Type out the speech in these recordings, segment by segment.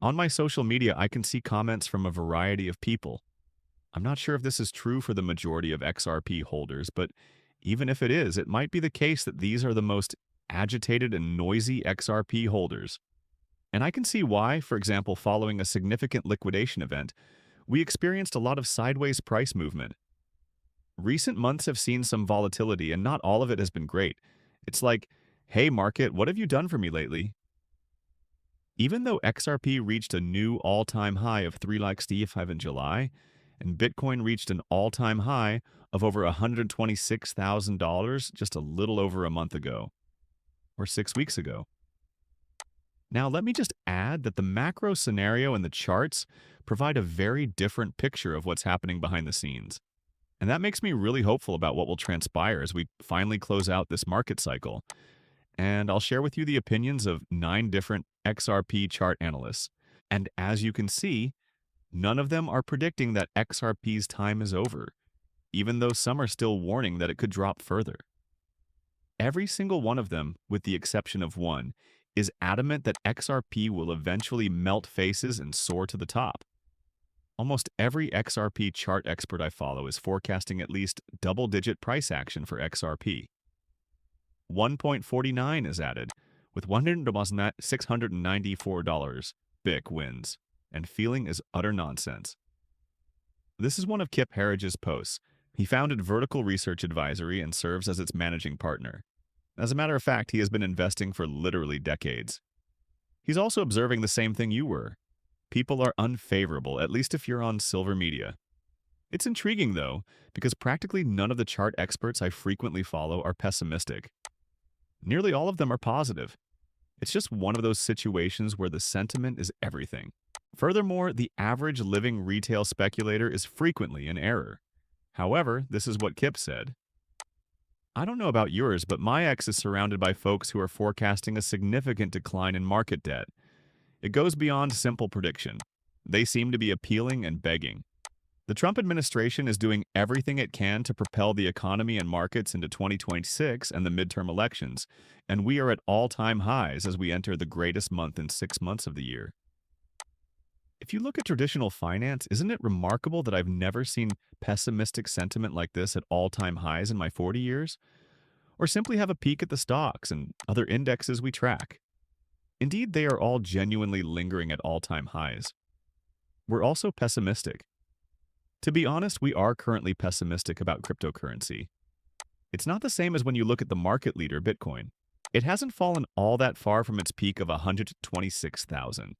On my social media, I can see comments from a variety of people. I'm not sure if this is true for the majority of XRP holders, but even if it is, it might be the case that these are the most agitated and noisy XRP holders. And I can see why. For example, following a significant liquidation event, we experienced a lot of sideways price movement. Recent months have seen some volatility, and not all of it has been great. It's like, hey, market, what have you done for me lately? Even though XRP reached a new all-time high of 3,65 in July, and Bitcoin reached an all-time high of over $126,000 just a little over a month ago, or 6 weeks ago. Now, let me just add that the macro scenario and the charts provide a very different picture of what's happening behind the scenes. And that makes me really hopeful about what will transpire as we finally close out this market cycle. And I'll share with you the opinions of 9 different XRP chart analysts. And as you can see, none of them are predicting that XRP's time is over, even though some are still warning that it could drop further. Every single one of them, with the exception of one, is adamant that XRP will eventually melt faces and soar to the top. Almost every XRP chart expert I follow is forecasting at least double-digit price action for XRP. 1.49 is added, with $694 BIC wins, and feeling is utter nonsense. This is one of Kip Harridge's posts. He founded Vertical Research Advisory and serves as its managing partner. As a matter of fact, he has been investing for literally decades. He's also observing the same thing you were. People are unfavorable, at least if you're on Silver Media. It's intriguing, though, because practically none of the chart experts I frequently follow are pessimistic. Nearly all of them are positive. It's just one of those situations where the sentiment is everything. Furthermore, the average living retail speculator is frequently in error. However, this is what Kip said. I don't know about yours, but my ex is surrounded by folks who are forecasting a significant decline in market debt. It goes beyond simple prediction. They seem to be appealing and begging. The Trump administration is doing everything it can to propel the economy and markets into 2026 and the midterm elections, and we are at all-time highs as we enter the greatest month in 6 months of the year. If you look at traditional finance, isn't it remarkable that I've never seen pessimistic sentiment like this at all-time highs in my 40 years? Or simply have a peek at the stocks and other indexes we track. Indeed, they are all genuinely lingering at all-time highs. We're also pessimistic. To be honest, we are currently pessimistic about cryptocurrency. It's not the same as when you look at the market leader, Bitcoin. It hasn't fallen all that far from its peak of 126,000.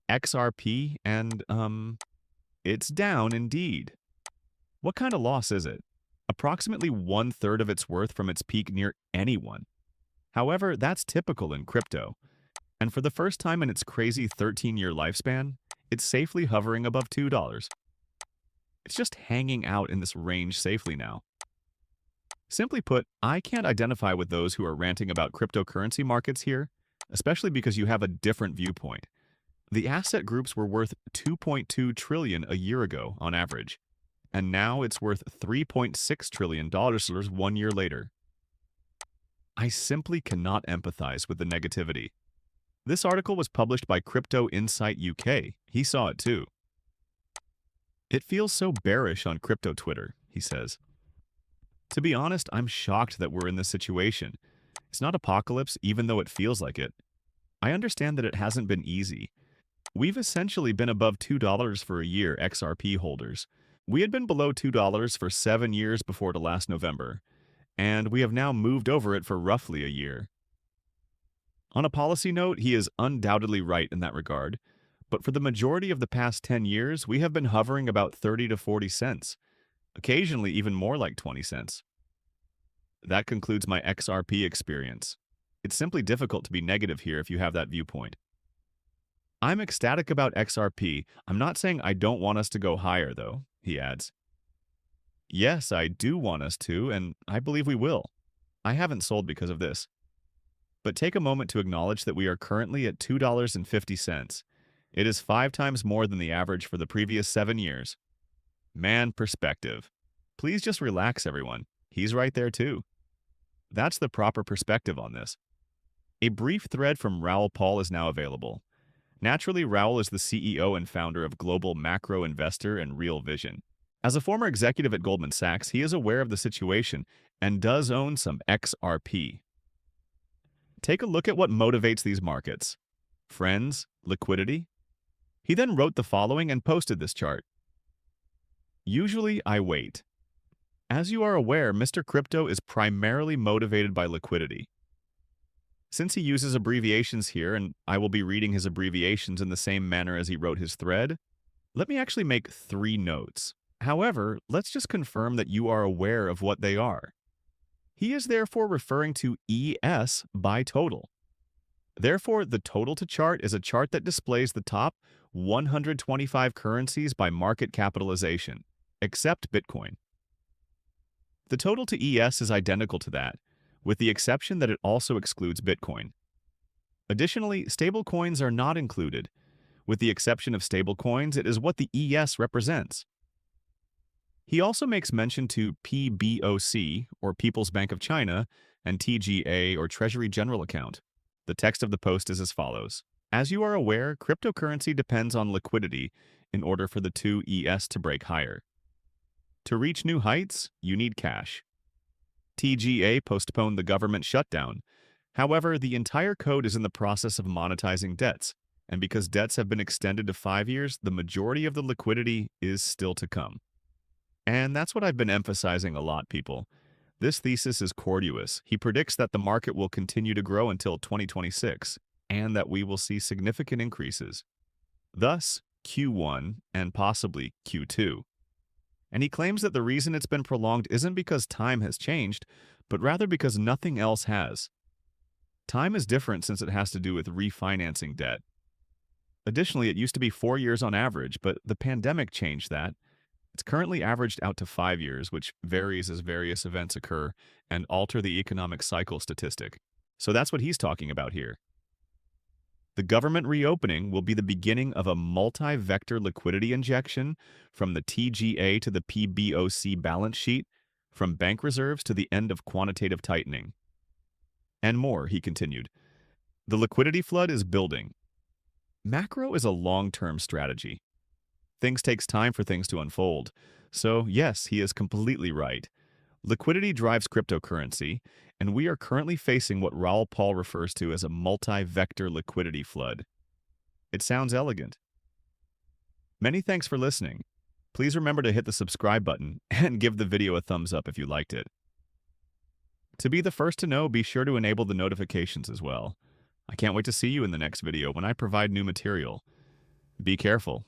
XRP, and, it's down indeed. What kind of loss is it? Approximately 1/3 of its worth from its peak near anyone. However, that's typical in crypto. And for the first time in its crazy 13-year lifespan, it's safely hovering above $2. It's just hanging out in this range safely now. Simply put, I can't identify with those who are ranting about cryptocurrency markets here, especially because you have a different viewpoint. The asset groups were worth $2.2 trillion a year ago on average, and now it's worth $3.6 trillion 1 year later. I simply cannot empathize with the negativity. This article was published by Crypto Insight UK. He saw it too. It feels so bearish on crypto Twitter, he says. To be honest, I'm shocked that we're in this situation. It's not apocalypse, even though it feels like it. I understand that it hasn't been easy. We've essentially been above $2 for a year, XRP holders. We had been below $2 for 7 years before to last November, and we have now moved over it for roughly a year. On a policy note, he is undoubtedly right in that regard, but for the majority of the past 10 years, we have been hovering about 30 to 40 cents, occasionally even more like 20 cents. That concludes my XRP experience. It's simply difficult to be negative here if you have that viewpoint. I'm ecstatic about XRP. I'm not saying I don't want us to go higher, though, he adds. Yes, I do want us to, and I believe we will. I haven't sold because of this. But take a moment to acknowledge that we are currently at $2.50. It is 5 times more than the average for the previous 7 years. Man, perspective. Please just relax, everyone. He's right there, too. That's the proper perspective on this. A brief thread from Raoul Paul is now available. Naturally, Raul is the CEO and founder of Global Macro Investor and Real Vision. As a former executive at Goldman Sachs, he is aware of the situation and does own some XRP. Take a look at what motivates these markets. Friends, liquidity. He then wrote the following and posted this chart. Usually, I wait. As you are aware, Mr. Crypto is primarily motivated by liquidity. Since he uses abbreviations here, and I will be reading his abbreviations in the same manner as he wrote his thread, let me actually make 3 notes. However, let's just confirm that you are aware of what they are. He is therefore referring to ES by total. Therefore, the total to chart is a chart that displays the top 125 currencies by market capitalization, except Bitcoin. The total to ES is identical to that, with the exception that it also excludes Bitcoin. Additionally, stablecoins are not included. With the exception of stablecoins, it is what the ES represents. He also makes mention to PBOC, or People's Bank of China, and TGA, or Treasury General Account. The text of the post is as follows. As you are aware, cryptocurrency depends on liquidity in order for the 2 ES to break higher. To reach new heights, you need cash. TGA postponed the government shutdown. However, the entire code is in the process of monetizing debts, and because debts have been extended to 5 years, the majority of the liquidity is still to come. And that's what I've been emphasizing a lot, people. This thesis is corduous. He predicts that the market will continue to grow until 2026, and that we will see significant increases. Thus, Q1 and possibly Q2. And he claims that the reason it's been prolonged isn't because time has changed, but rather because nothing else has. Time is different since it has to do with refinancing debt. Additionally, it used to be 4 years on average, but the pandemic changed that. It's currently averaged out to 5 years, which varies as various events occur and alter the economic cycle statistic. So that's what he's talking about here. The government reopening will be the beginning of a multi-vector liquidity injection from the TGA to the PBOC balance sheet, from bank reserves to the end of quantitative tightening. And more, he continued. The liquidity flood is building. Macro is a long-term strategy. Things takes time for things to unfold. So yes, he is completely right. Liquidity drives cryptocurrency, and we are currently facing what Raoul Pal refers to as a multi-vector liquidity flood. It sounds elegant. Many thanks for listening. Please remember to hit the subscribe button and give the video a thumbs up if you liked it. To be the first to know, be sure to enable the notifications as well. I can't wait to see you in the next video when I provide new material. Be careful.